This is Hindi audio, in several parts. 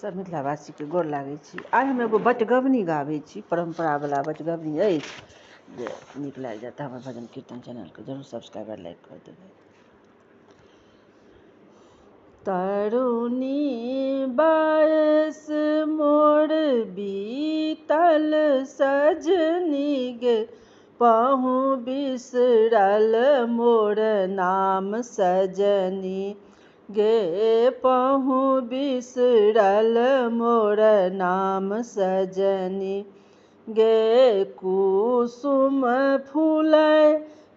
सब मिथिलावासी के गोर लागै छी। आइ हम एगो बटगवनी गाबै छी, परम्परावला बटगवनी अछि जे नीक लागि जाए तऽ हमर भजन कीर्तन चैनलके जरूर सब्सक्राइब और लाइक कऽ देबै। तरुणी बयस मोर बीतल सजनी गे, पहु बिसरल मोर नाम सजनी गे, पहु बिसरल मोर नाम सजनी गे। कुसुम फूलै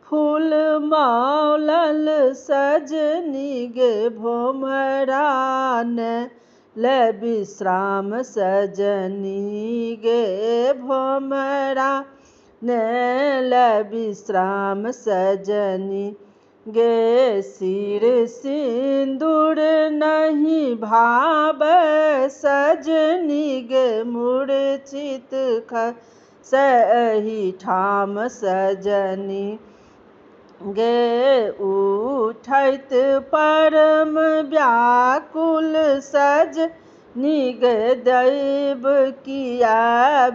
फूल मौलल सजनी गे, भोमरा ले विश्राम सजनी गे, भोमरा ले विश्राम सजनी गे। सिर सिंदूर नहीं भावै सजनी गे, मूर्छित सही ठाम सजनी गे। उठैत परम व्याकुल सजनी गे, दैव किया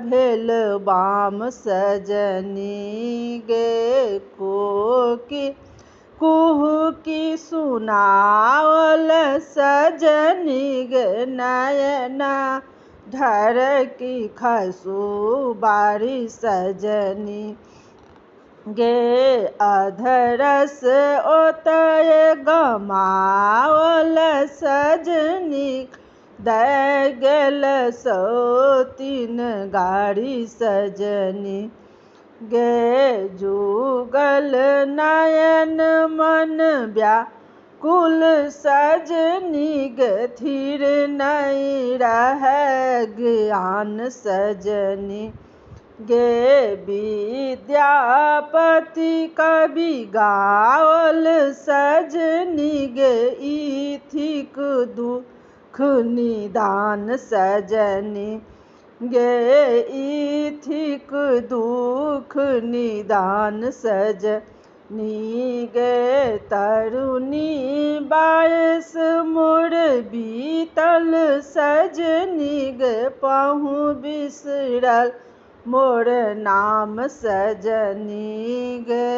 भेल बाम सजनी गे। कुहुकी सुनावल सजनी गे, नयना ढरकी खसु बारी सजनी गे। अधरस ओतय गमावल सजनी, दै गेल सौतीन गाड़ी सजनी गे। जुगल नयन मन व्याकुल सजनी गे, थीर नहीं रहै ज्ञान सजनी गे। विद्यापति कवि गावल सजनी गे, इथिक दुख निदान सजनी गे, इथिक दुख निदान सजनी गे। तरुणी बयस मोर बीतल सजनी गे, पहु बिसरल मोर नाम सजनी गे।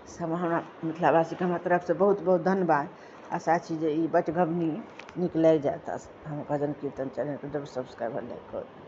सब हमरा मिथिलावासीके हमरा तरफसँ बहुत बहुत धन्यवाद। आशा छी जे ई बटगवनी नीक लागि जाएत। हमर भजन कीर्तन चैनलके जरूर सब्सक्राइब और लाइक करू।